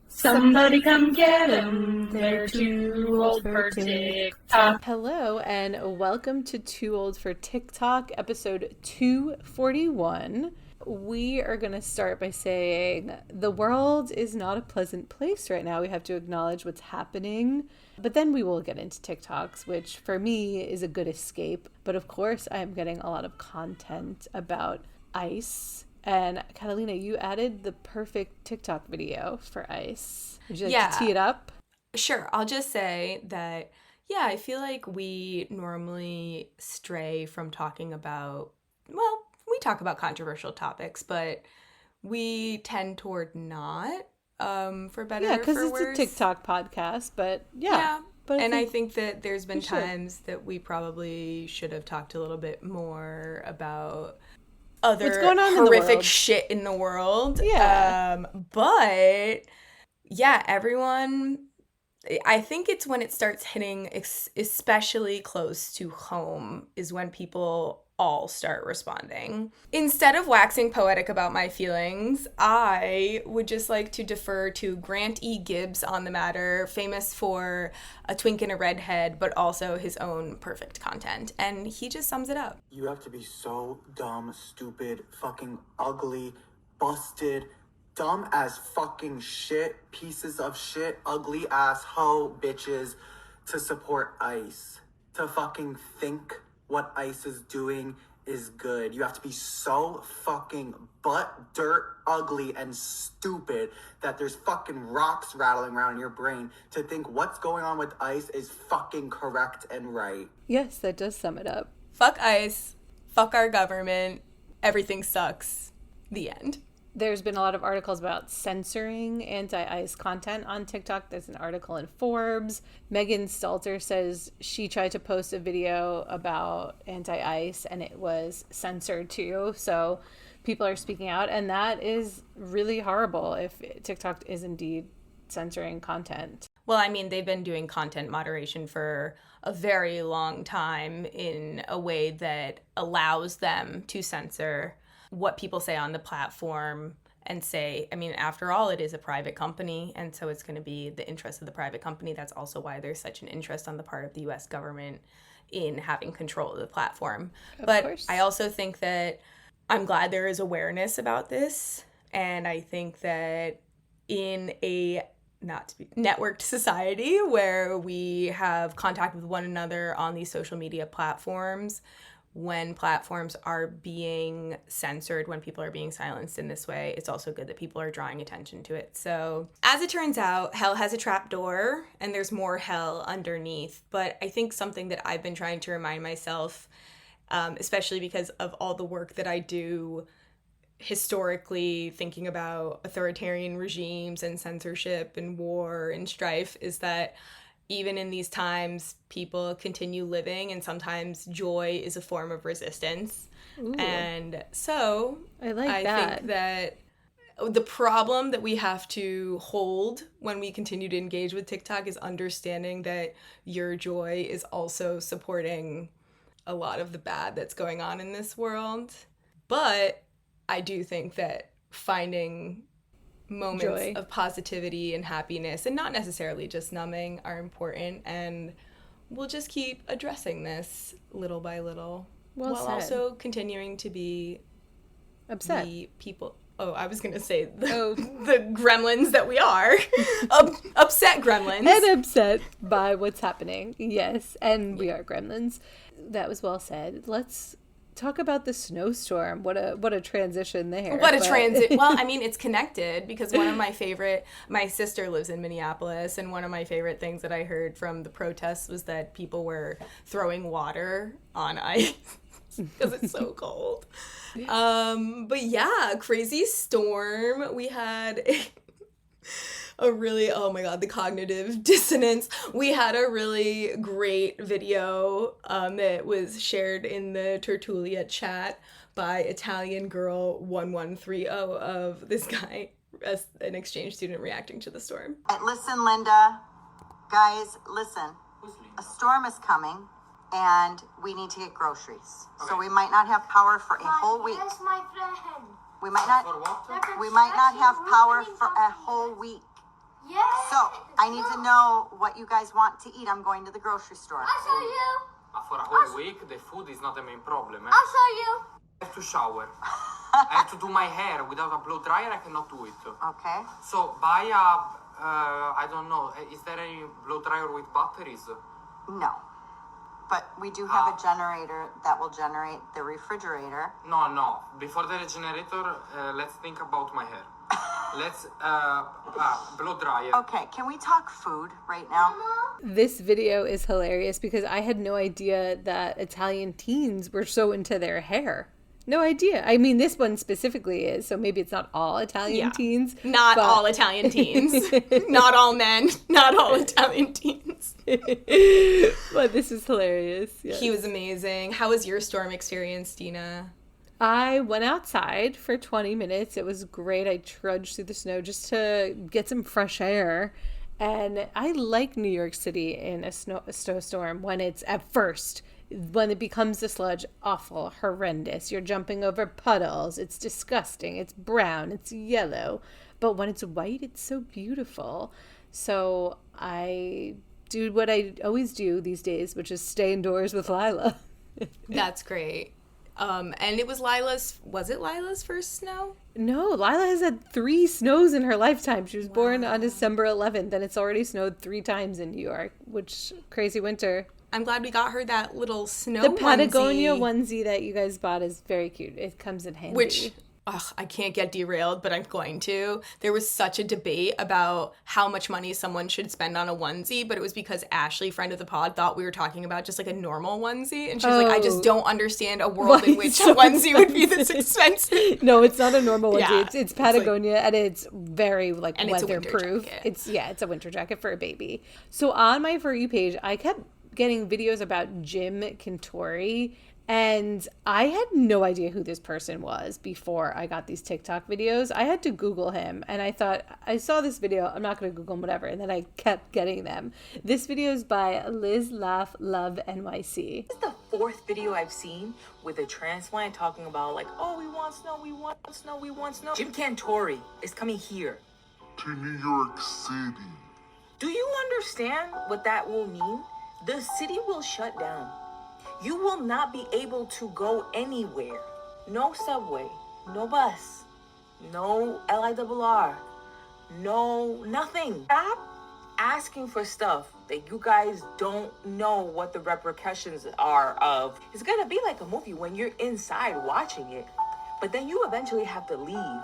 Somebody come get 'em. They're too old for TikTok. Hello, and welcome to Too Old for TikTok, episode 241. We are going to start by saying the world is not a pleasant place right now. We have to acknowledge what's happening. But then we will get into TikToks, which for me is a good escape. But of course, I am getting a lot of content about ICE. And Catalina, you added the perfect TikTok video for ICE. Would you like to tee it up? Sure. I'll just say that, I feel like we normally stray from talking about, we talk about controversial topics, but we tend toward not, for better or for worse. Yeah, because it's a TikTok podcast, but yeah. But I think that there's been times that we probably should have talked a little bit more about other what's going on horrific shit in the world. Yeah. But yeah, everyone, I think it's when it starts hitting especially close to home is when people all start responding. Instead of waxing poetic about my feelings, I would just like to defer to Grant E. Gibbs on the matter, famous for A Twink and a Redhead, but also his own perfect content. And he just sums it up. You have to be so dumb, stupid, fucking ugly, busted, dumb as fucking shit, pieces of shit, ugly ass hoe bitches to support ICE. To fucking think what ICE is doing is good. You have to be so fucking butt dirt ugly and stupid that there's fucking rocks rattling around in your brain to think what's going on with ICE is fucking correct and right. Yes, that does sum it up. Fuck ICE. Fuck our government. Everything sucks. The end. There's been a lot of articles about censoring anti-ICE content on TikTok. There's an article in Forbes. Megan Stalter says she tried to post a video about anti-ICE and it was censored too. So people are speaking out, and that is really horrible if TikTok is indeed censoring content. Well, I mean, they've been doing content moderation for a very long time in a way that allows them to censor what people say on the platform and say, I mean, after all, it is a private company, and so it's going to be the interest of the private company. That's also why there's such an interest on the part of the U.S. government in having control of the platform. But of course, I also think that I'm glad there is awareness about this, and I think that in a not to be networked society where we have contact with one another on these social media platforms, when platforms are being censored, when people are being silenced in this way, it's also good that people are drawing attention to it. So as it turns out, hell has a trap door and there's more hell underneath. But I think something that I've been trying to remind myself, especially because of all the work that I do historically thinking about authoritarian regimes and censorship and war and strife, is that even in these times, people continue living, and sometimes joy is a form of resistance. Ooh. And so I think that the problem that we have to hold when we continue to engage with TikTok is understanding that your joy is also supporting a lot of the bad that's going on in this world. But I do think that finding moments joy of positivity and happiness, and not necessarily just numbing, are important, and we'll just keep addressing this little by little while also continuing to be upset the people. I was gonna say the gremlins that we are. Upset gremlins. And upset by what's happening. Yes, and we are gremlins. That was well said. Let's talk about the snowstorm. What a transition there. Well, I mean, it's connected because my sister lives in Minneapolis, and one of my favorite things that I heard from the protests was that people were throwing water on ice because it's so cold. But yeah, crazy storm. We had a really, oh my god, the cognitive dissonance. We had a really great video that was shared in the Tertulia chat by Italian Girl 1130 of this guy, as an exchange student reacting to the storm. Listen, Linda, guys, listen. A storm is coming, and we need to get groceries. Okay. So we might not have power for a whole week. Where's my friend? We might not have power for a whole week. Yeah. So I need to know what you guys want to eat. I'm going to the grocery store. I'll show you. For a whole week, the food is not the main problem. I'll show you. I have to shower. I have to do my hair. Without a blow dryer, I cannot do it. Okay. So buy a, I don't know, is there any blow dryer with batteries? No. But we do have a generator that will generate the refrigerator. No. Before the generator, let's think about my hair. Let's, blow dryer. Okay, can we talk food right now? This video is hilarious because I had no idea that Italian teens were so into their hair. No idea. I mean, this one specifically is, so maybe it's not all Italian teens. Not but- all Italian teens. Not all men. Not all Italian teens. But this is hilarious. Yes. He was amazing. How was your storm experience, Dina? I went outside for 20 minutes. It was great. I trudged through the snow just to get some fresh air. And I like New York City in a snowstorm when it's at first. When it becomes the sludge, awful, horrendous. You're jumping over puddles. It's disgusting. It's brown. It's yellow. But when it's white, it's so beautiful. So I do what I always do these days, which is stay indoors with Lila. That's great. And it was Lila's first snow? No, Lila has had 3 snows in her lifetime. She was born on December 11th, and it's already snowed 3 times in New York, which crazy winter. I'm glad we got her that little snow The Patagonia onesie. onesie that you guys bought is very cute. It comes in handy. Which, I can't get derailed, but I'm going to. There was such a debate about how much money someone should spend on a onesie, but it was because Ashley, friend of the pod, thought we were talking about just like a normal onesie. And she was like, I just don't understand a world in Why which so a onesie would be this expensive. No, it's not a normal onesie. Yeah, It's Patagonia, and it's very And it's a winter weatherproof. jacket. It's a winter jacket for a baby. So on my For You page, I kept getting videos about Jim Cantore, and I had no idea who this person was before I got these TikTok videos. I had to Google him, and I thought, I saw this video, I'm not going to Google him, whatever, and then I kept getting them. This video is by Liz Laugh Love NYC. This is the 4th video I've seen with a transplant talking about like, oh, we want snow, we want snow, we want snow. Jim Cantore is coming here to New York City. Do you understand what that will mean? The city will shut down. You will not be able to go anywhere. No subway, no bus, no LIRR, no nothing. Stop asking for stuff that you guys don't know what the repercussions are of. It's gonna be like a movie when you're inside watching it, but then you eventually have to leave.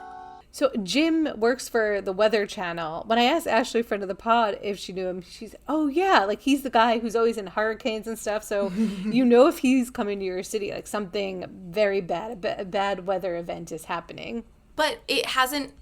So Jim works for the Weather Channel. When I asked Ashley, friend of the pod, if she knew him, she's, oh yeah, like he's the guy who's always in hurricanes and stuff. So you know if he's coming to your city, like something very bad, a bad weather event is happening. But it hasn't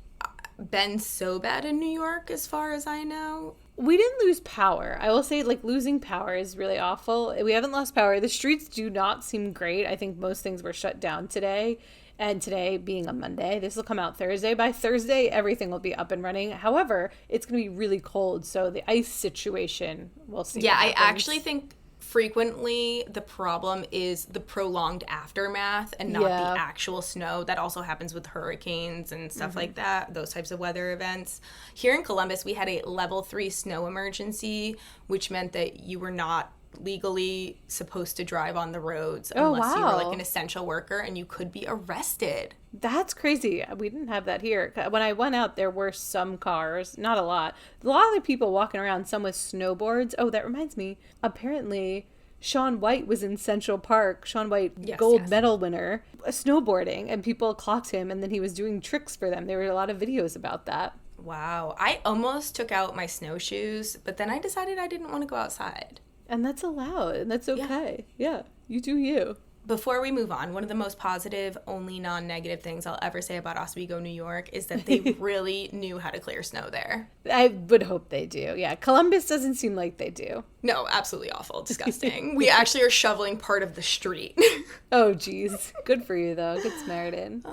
been so bad in New York as far as I know. We didn't lose power. I will say, like, losing power is really awful. We haven't lost power. The streets do not seem great. I think most things were shut down today. And today being a Monday, this will come out Thursday. By Thursday, everything will be up and running. However, it's going to be really cold. So the ice situation, we'll see. Yeah, what I happens. actually think frequently the problem is the prolonged aftermath and not the actual snow. That also happens with hurricanes and stuff like that, those types of weather events. Here in Columbus, we had a level 3 snow emergency, which meant that you were not legally supposed to drive on the roads unless you were like an essential worker, and you could be arrested. That's crazy. We didn't have that here. When I went out, there were some cars, not a lot. A lot of the people walking around, some with snowboards. Oh, that reminds me. Apparently, Shaun White was in Central Park. Shaun White, gold medal winner, snowboarding, and people clocked him, and then he was doing tricks for them. There were a lot of videos about that. Wow. I almost took out my snowshoes, but then I decided I didn't want to go outside. And that's allowed, and that's okay. Yeah, you do you. Before we move on, one of the most positive, only non-negative things I'll ever say about Oswego, New York is that they really knew how to clear snow there. I would hope they do. Yeah, Columbus doesn't seem like they do. No, absolutely awful. Disgusting. We actually are shoveling part of the street. Oh, geez. Good for you, though. Good Samaritan.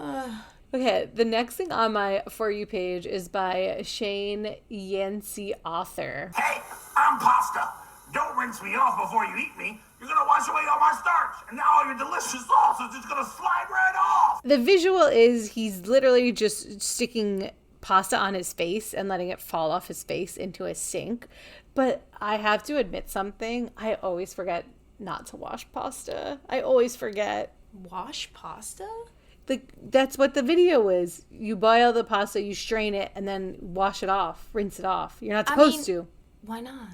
Okay, the next thing on my For You page is by Shane Yancey Author. Hey, I'm pasta. Don't rinse me off before you eat me. You're gonna wash away all my starch, and now all your delicious sauce is just gonna slide right off. The visual is he's literally just sticking pasta on his face and letting it fall off his face into a sink. But I have to admit something. I always forget not to wash pasta. I always forget. Wash pasta? Like, that's what the video is. You boil the pasta, you strain it, and then wash it off, rinse it off. You're not supposed to. Why not?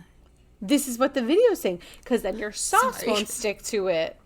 This is what the video's saying, because then your sauce won't stick to it.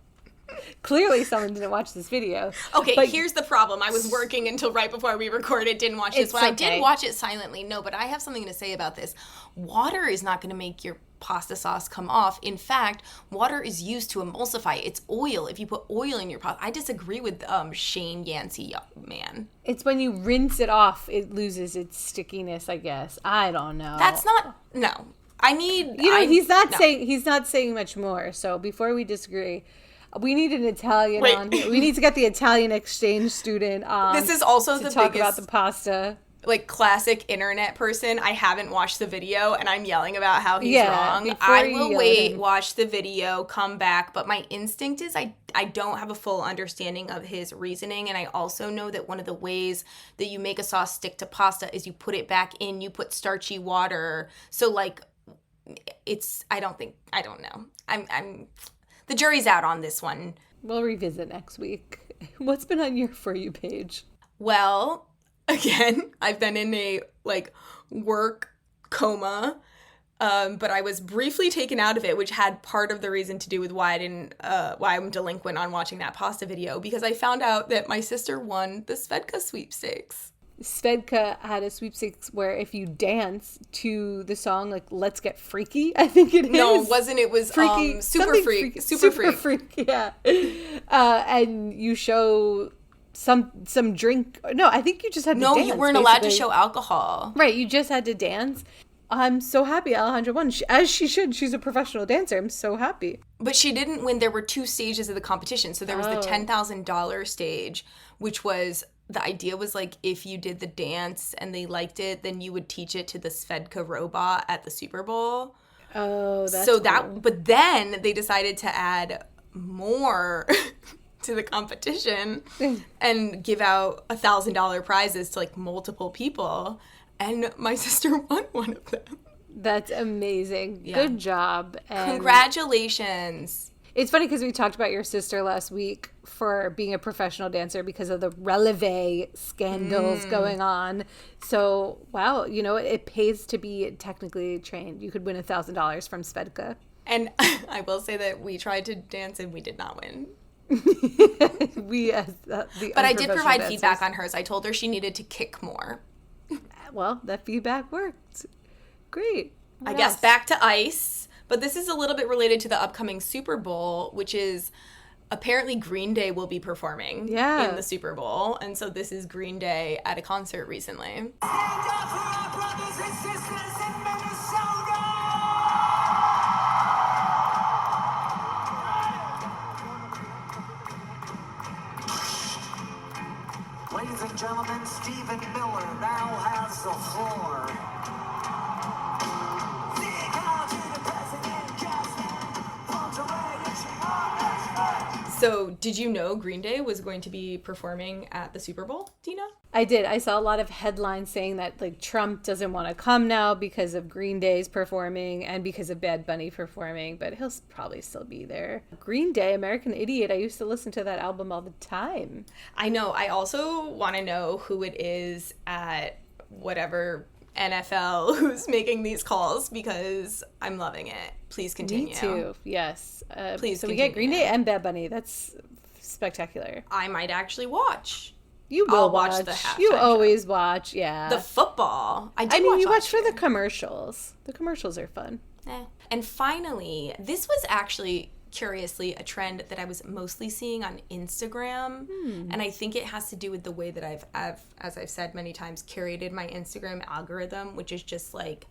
Clearly someone didn't watch this video. Okay, but here's the problem. I was working until right before we recorded, didn't watch this one. I did watch it silently. No, but I have something to say about this. Water is not going to make your pasta sauce come off. In fact, water is used to emulsify. It's oil. If you put oil in your pasta, I disagree with Shane Yancey, man. It's when you rinse it off, it loses its stickiness, I guess. I don't know. That's not, no. I need, he's not saying much more. So before we disagree, we need an Italian on here. We need to get the Italian exchange student on. This is also the talk biggest, about the pasta. Like, classic internet person. I haven't watched the video and I'm yelling about how he's wrong. I will watch the video, come back, but my instinct is I don't have a full understanding of his reasoning, and I also know that one of the ways that you make a sauce stick to pasta is you put it back in, you put starchy water. So, like, I don't know. I'm the jury's out on this one. We'll revisit next week. What's been on your For You page? Well, again, I've been in a, like, work coma, but I was briefly taken out of it, which had part of the reason to do with why I'm delinquent on watching that pasta video, because I found out that my sister won the Svedka sweepstakes. Svedka had a sweepstakes where if you dance to the song, like, Let's Get Freaky, I think it is. No, it wasn't. It was Freaky, Super Freak. Super Freak, yeah. And you show some drink. No, I think you just had to dance. No, you weren't allowed to show alcohol. Right, you just had to dance. I'm so happy Alejandra won. As she should. She's a professional dancer. I'm so happy. But she didn't win. There were 2 stages of the competition. So there was the $10,000 stage, which was... The idea was, like, if you did the dance and they liked it, then you would teach it to the Svedka robot at the Super Bowl. Oh, that's so cool. But then they decided to add more to the competition and give out $1,000 prizes to, like, multiple people. And my sister won one of them. That's amazing. Yeah. Good job. And congratulations. It's funny because we talked about your sister last week for being a professional dancer because of the releve scandals going on. So, wow, you know, it pays to be technically trained. You could win $1,000 from Svedka. And I will say that we tried to dance and we did not win. But I did provide feedback on hers. I told her she needed to kick more. Well, that feedback worked. Great. I guess back to ice. But this is a little bit related to the upcoming Super Bowl, which is apparently Green Day will be performing in the Super Bowl. And so this is Green Day at a concert recently. Stand up for our brothers and sisters in Minnesota! Ladies and gentlemen, Stephen Miller now has the floor. So, did you know Green Day was going to be performing at the Super Bowl, Dina? I did. I saw a lot of headlines saying that, like, Trump doesn't want to come now because of Green Day's performing and because of Bad Bunny performing, but he'll probably still be there. Green Day, American Idiot. I used to listen to that album all the time. I know. I also want to know who it is at whatever NFL who's making these calls because I'm loving it. Please continue. Me too. Yes. Please. So we get Green Day and Bad Bunny. That's spectacular. I might actually watch. You will watch the halftime. You always watch. Yeah. The football. I mean, you watch for the commercials. The commercials are fun. And finally, this was actually curiously a trend that I was mostly seeing on Instagram, and I think it has to do with the way that I've, as I've said many times, curated my Instagram algorithm, which is just like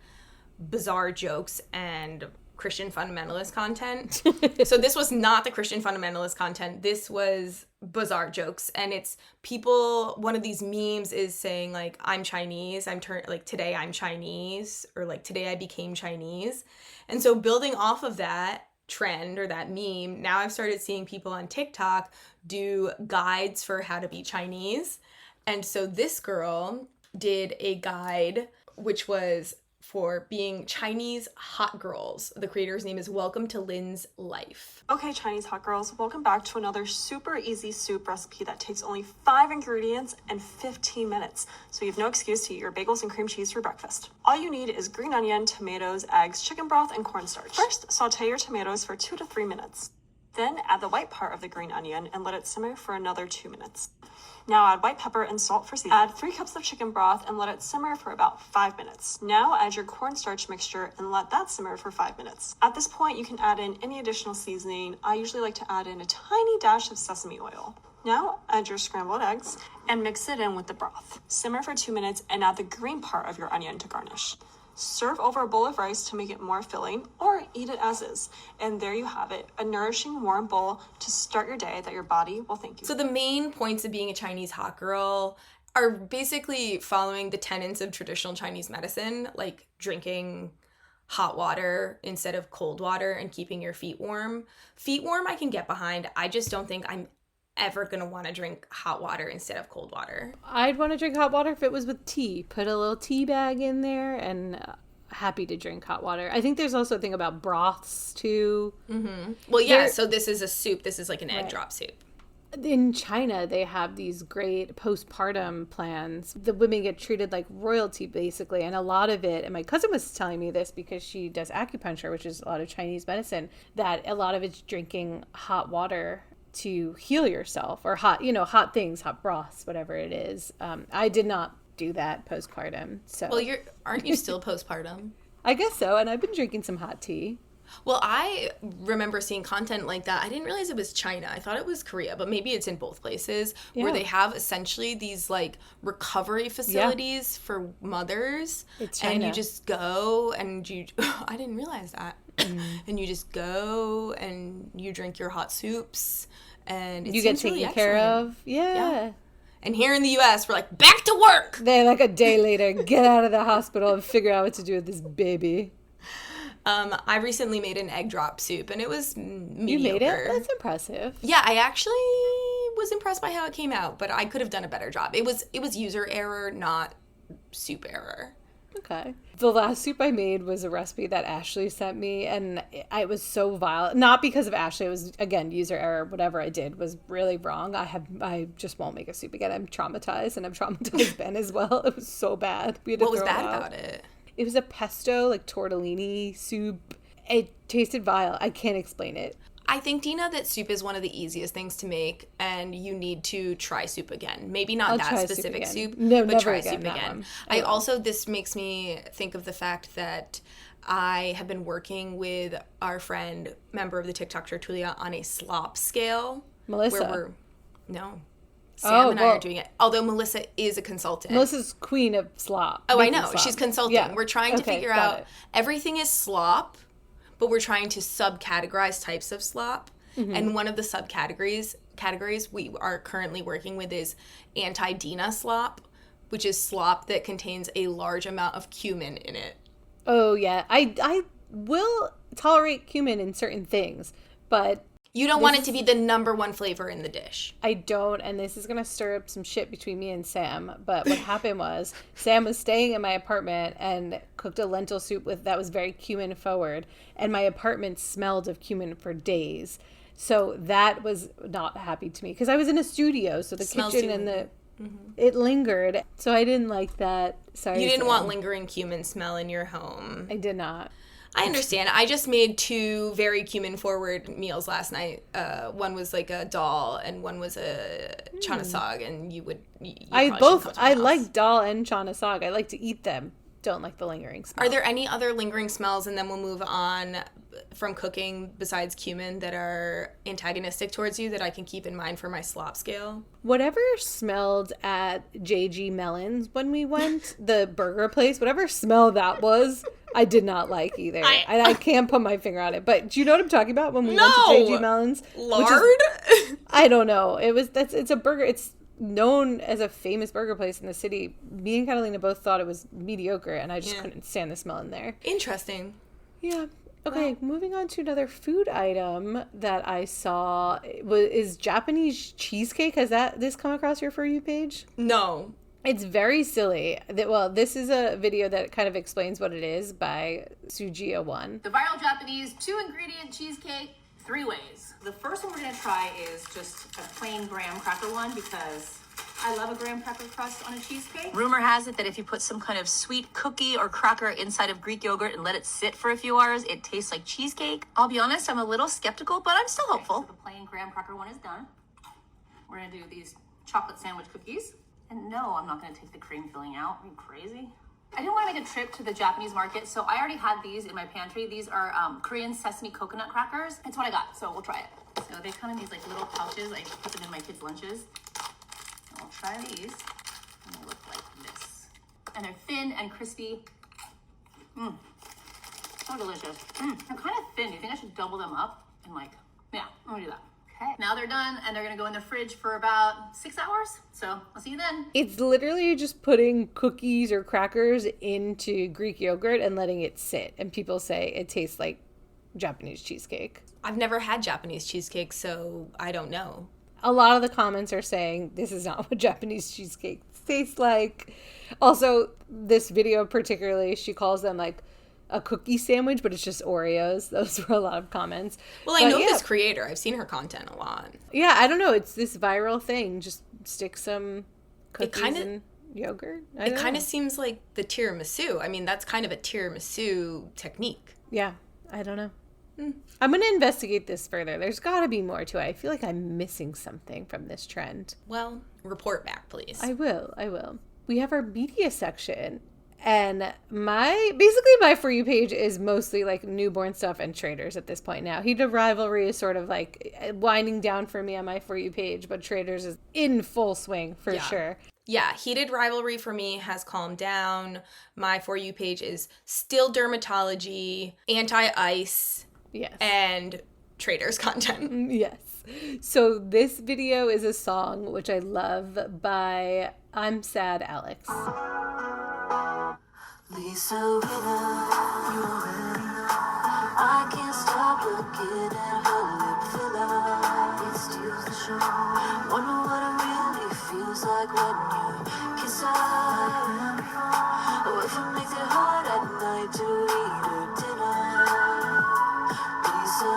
bizarre jokes and Christian fundamentalist content. So this was not the Christian fundamentalist content. This was bizarre jokes, and it's people. One of these memes is saying like, "I'm Chinese. Like today I'm Chinese," or like today I became Chinese. And so building off of that trend or that meme, now I've started seeing people on TikTok do guides for how to be Chinese. And so this girl did a guide which was for being Chinese hot girls. The creator's name is Welcome to Lynn's Life. Okay, Chinese hot girls, welcome back to another super easy soup recipe that takes only 5 ingredients and 15 minutes. So you have no excuse to eat your bagels and cream cheese for breakfast. All you need is green onion, tomatoes, eggs, chicken broth, and cornstarch. First, saute your tomatoes for 2 to 3 minutes. Then add the white part of the green onion and let it simmer for another 2 minutes. Now add white pepper and salt for seasoning. Add 3 cups of chicken broth and let it simmer for about 5 minutes. Now add your cornstarch mixture and let that simmer for 5 minutes. At this point, you can add in any additional seasoning. I usually like to add in a tiny dash of sesame oil. Now add your scrambled eggs and mix it in with the broth. Simmer for 2 minutes and add the green part of your onion to garnish. Serve over a bowl of rice to make it more filling, or eat it as is. And there you have it, a nourishing, warm bowl to start your day that your body will thank you. So the main points of being a Chinese hot girl are basically following the tenets of traditional Chinese medicine, like drinking hot water instead of cold water and keeping your feet warm. Feet warm I can get behind. I just don't think I'm ever going to want to drink hot water instead of cold water. I'd want to drink hot water if it was with tea. Put a little tea bag in there and happy to drink hot water. I think there's also a thing about broths too. Mm-hmm. Well, yeah, so this is a soup. This is like an egg drop soup. In China, they have these great postpartum plans. The women get treated like royalty, basically. And a lot of it, and my cousin was telling me this because she does acupuncture, which is a lot of Chinese medicine, that a lot of it's drinking hot water to heal yourself, or hot things, hot broths, whatever it is. I did not do that postpartum. So, well, aren't you still postpartum? I guess so. And I've been drinking some hot tea. Well, I remember seeing content like that. I didn't realize it was China. I thought it was Korea, but maybe it's in both places where they have essentially these like recovery facilities for mothers. It's China. And you just go and I didn't realize that. And you just go and you drink your hot soups and you get taken really care of. Yeah. And here in the U.S., we're like, back to work. Then like a day later, get out of the hospital and figure out what to do with this baby. I recently made an egg drop soup, and it was mediocre. You made it? That's impressive. Yeah, I actually was impressed by how it came out, but I could have done a better job. It was user error, not soup error. Okay. The last soup I made was a recipe that Ashley sent me, and I was so vile. Not because of Ashley. It was, again, user error. Whatever I did was really wrong. I just won't make a soup again. I'm traumatized, and I'm traumatized Ben as well. It was so bad. What was bad about it? It was a pesto, like tortellini soup. It tasted vile. I can't explain it. I think, Dina, that soup is one of the easiest things to make, and you need to try soup again. Maybe not that specific soup, but try soup again. This makes me think of the fact that I have been working with our friend, member of the TikTok Tertulia, on a slop scale. Melissa. Sam and I are doing it. Although Melissa is a consultant. Melissa's queen of slop. Oh, I know. Slop. She's consulting. Yeah. We're trying to figure out everything is slop, but we're trying to subcategorize types of slop. Mm-hmm. And one of the categories we are currently working with is anti-Dina slop, which is slop that contains a large amount of cumin in it. Oh, yeah. I will tolerate cumin in certain things, but you don't want it to be the number one flavor in the dish. I don't, and this is going to stir up some shit between me and Sam. But what happened was Sam was staying in my apartment and cooked a lentil soup that was very cumin forward, and my apartment smelled of cumin for days. So that was not happy to me because I was in a studio, so the kitchen and it lingered. So I didn't like that. Sorry. You didn't want lingering cumin smell in your home. I did not. I understand. I just made 2 very cumin-forward meals last night. One was like a dal, and one was a chana sag, and I like dal and chana sag. I like to eat them. Don't like the lingering smell. Are there any other lingering smells, and then we'll move on from cooking besides cumin, that are antagonistic towards you that I can keep in mind for my slop scale? Whatever smelled at JG Mellon's when we went, the burger place, whatever smell that was, I did not like either. I can't put my finger on it. But do you know what I'm talking about when we went to JG Mellon's? Lard? I don't know. It's a burger. It's known as a famous burger place in the city. Me and Catalina both thought it was mediocre, and I just couldn't stand the smell in there. Interesting. Yeah. Okay, moving on to another food item that I saw is Japanese cheesecake. Has this come across your For You page? No. It's very silly. Well, this is a video that kind of explains what it is by Sujia1. The viral Japanese 2-ingredient cheesecake, 3 ways. The first one we're gonna try is just a plain graham cracker one because I love a graham cracker crust on a cheesecake. Rumor has it that if you put some kind of sweet cookie or cracker inside of Greek yogurt and let it sit for a few hours, it tastes like cheesecake. I'll be honest, I'm a little skeptical, but I'm still hopeful. So the plain graham cracker one is done. We're gonna do these chocolate sandwich cookies. And no, I'm not gonna take the cream filling out. Are you crazy? I didn't want to make a trip to the Japanese market, so I already had these in my pantry. These are Korean sesame coconut crackers. It's what I got, so we'll try it. So they come in these like little pouches. I put them in my kids' lunches. And we'll try these, and they look like this. And they're thin and crispy. So delicious. They're kind of thin. Do you think I should double them up? And like, yeah, I'm gonna do that. Okay, now they're done, and they're gonna go in the fridge for about 6 hours. So I'll see you then. It's literally just putting cookies or crackers into Greek yogurt and letting it sit. And people say it tastes like Japanese cheesecake. I've never had Japanese cheesecake, so I don't know. A lot of the comments are saying this is not what Japanese cheesecake tastes like. Also, this video particularly, she calls them like a cookie sandwich, but it's just Oreos. Those were a lot of comments. Well, I know this creator. I've seen her content a lot. Yeah, I don't know. It's this viral thing. Just stick some cookies in yogurt. It kind of seems like the tiramisu. I mean, that's kind of a tiramisu technique. Yeah, I don't know. I'm going to investigate this further. There's got to be more to it. I feel like I'm missing something from this trend. Well, report back, please. I will. We have our media section. And my For You page is mostly like newborn stuff and traders at this point now. Heated Rivalry is sort of like winding down for me on my For You page, but traders is in full swing for sure. Yeah, Heated Rivalry for me has calmed down. My For You page is still dermatology, anti-ice, and traders content. Yes. So this video is a song which I love by I'm Sad Alex. Lisa, without you already, I can't stop looking at her lip filler. It steals the show. Wonder what it really feels like when you kiss her. Oh, if it makes it hard at night to eat her dinner. Lisa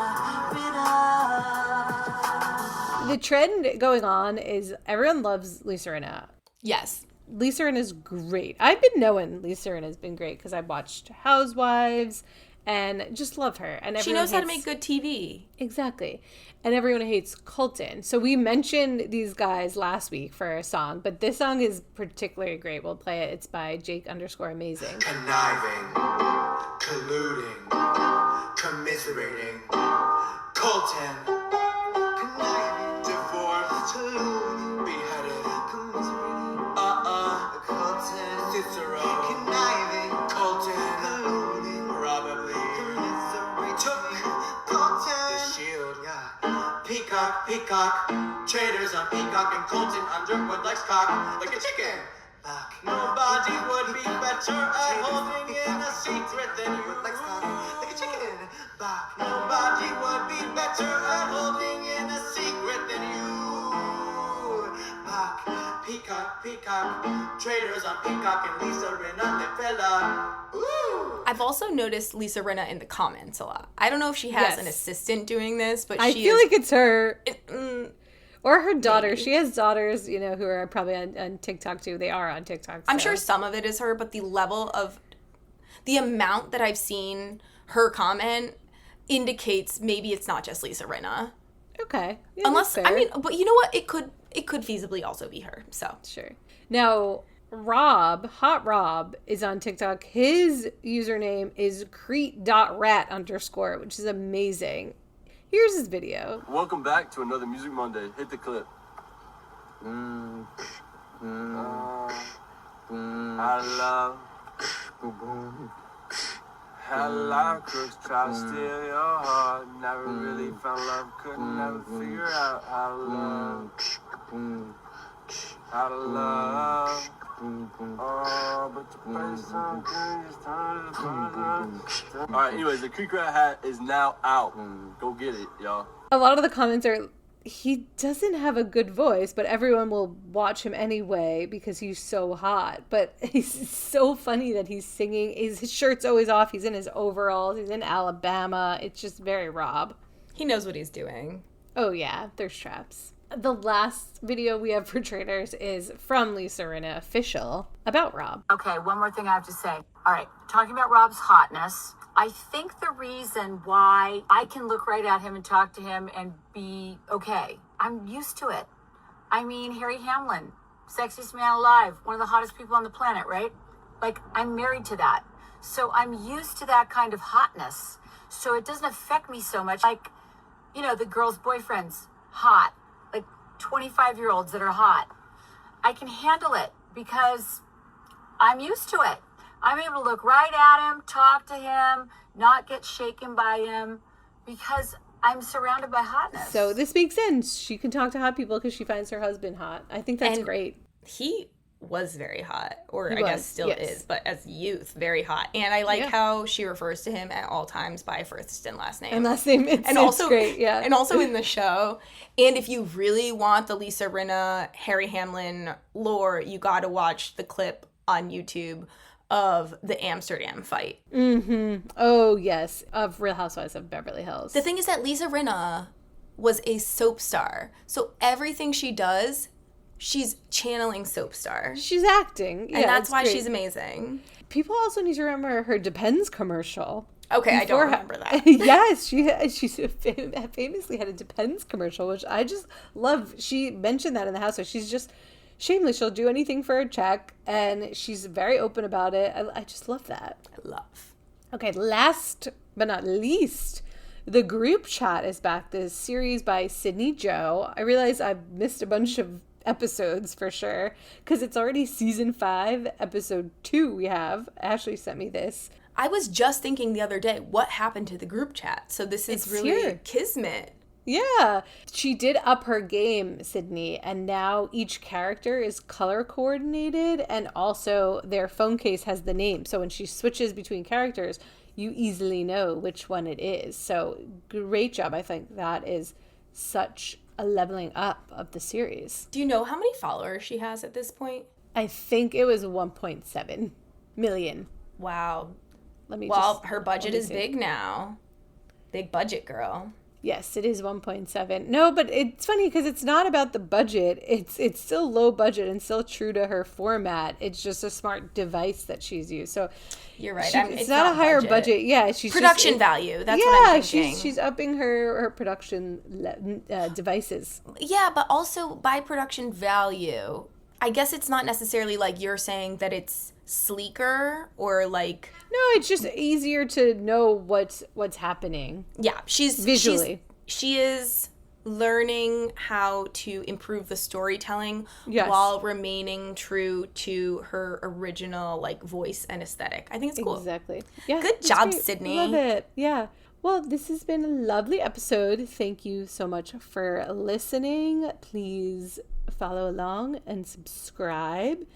Rinna. The trend going on is everyone loves Lisa Rinna. Yes. Lisa Rinna's great. I've been knowing Lisa Rinna's been great because I've watched Housewives and just love her. And she knows how to make good TV. Exactly. And everyone hates Colton. So we mentioned these guys last week for a song, but this song is particularly great. We'll play it. It's by Jake_Amazing. Conniving, colluding, commiserating, Colton, conniving, divorced, colluding, beheaded, Colton, Cicero, conniving, Colton, colluding, probably, took Colton, the shield, yeah, Peacock, traders on Peacock and Colton Underwood likes cock, like a chicken. Nobody would be better at holding in a secret than you. Like a chicken. Nobody would be better at holding in a secret than you. Peacock, traders on Peacock and Lisa Rinna, the fella. Ooh. I've also noticed Lisa Rinna in the comments a lot. I don't know if she has an assistant doing this, but I feel like it's her. Or her daughter. Maybe. She has daughters, who are probably on TikTok too. They are on TikTok. So. I'm sure some of it is her, but the amount that I've seen her comment indicates maybe it's not just Lisa Rinna. Okay. Yeah, unless, but you know what? It could feasibly also be her. So sure. Now, Hot Rob is on TikTok. His username is crete.rat_, which is amazing. Here's his video. Welcome back to another Music Monday. Hit the clip. Hello. Hello, crooks try to steal your heart. Never really found love, couldn't never figure out how to love. But the person just Alright, anyways, the Creek Rat hat is now out. Go get it, y'all. A lot of the comments are he doesn't have a good voice, but everyone will watch him anyway because he's so hot. But he's so funny that he's singing. His shirt's always off. He's in his overalls. He's in Alabama. It's just very Rob. He knows what he's doing. Oh, yeah. Thirst traps. The last video we have for traders is from Lisa Rinna Official about Rob. Okay, one more thing I have to say. All right, talking about Rob's hotness, I think the reason why I can look right at him and talk to him and be okay, I'm used to it. I mean, Harry Hamlin, sexiest man alive, one of the hottest people on the planet, right? Like, I'm married to that. So I'm used to that kind of hotness. So it doesn't affect me so much. Like, you know, the girls' boyfriends, hot. Like 25-year-olds that are hot. I can handle it because I'm used to it. I'm able to look right at him, talk to him, not get shaken by him because I'm surrounded by hotness. So this makes sense. She can talk to hot people because she finds her husband hot. I think that's great. He was very hot, or He I guess was, still yes. is, but as youth, very hot. And I like how she refers to him at all times by first and last name. And last name, it's also great, yeah. And also in the show. And if you really want the Lisa Rinna, Harry Hamlin lore, you got to watch the clip on YouTube of the Amsterdam fight. Mm-hmm. Oh, yes. Of Real Housewives of Beverly Hills. The thing is that Lisa Rinna was a soap star. So everything she does, she's channeling soap star. She's acting. And yeah, that's it's why great. she's amazing. People also need to remember her Depends commercial. Okay, I don't remember that. Yes, she famously had a Depends commercial, which I just love. She mentioned that in the house. So she's just shameless. She'll do anything for a check, and she's very open about it. I just love that. I love. Okay, last but not least, the group chat is back. This series by Sydney Joe. I realize I've missed a bunch of episodes for sure because it's already season 5, episode 2 we have. Ashley sent me this. I was just thinking the other day, what happened to the group chat? So this is really here. kismet. Yeah, she did up her game, Sydney, and now each character is color coordinated, and also their phone case has the name. So when she switches between characters, you easily know which one it is. So great job. I think that is such a leveling up of the series. Do you know how many followers she has at this point? I think it was 1.7 million. Wow. Well, her budget is big now. Big budget girl. Yes, it is 1.7. No, but it's funny because it's not about the budget. It's still low budget and still true to her format. It's just a smart device that she's used. So you're right. It's not a higher budget. Yeah, she's production value. That's what I'm thinking. She's upping her production devices. Yeah, but also by production value, I guess it's not necessarily like you're saying that it's sleeker or like. No, it's just easier to know what's happening. Yeah, she's visually. She is learning how to improve the storytelling Yes. while remaining true to her original like voice and aesthetic. I think it's cool. Exactly. Yeah. Good it's job, great. Sydney. Love it. Yeah. Well, this has been a lovely episode. Thank you so much for listening. Please follow along and subscribe.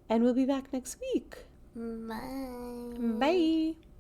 And we'll be back next week. Bye. Bye.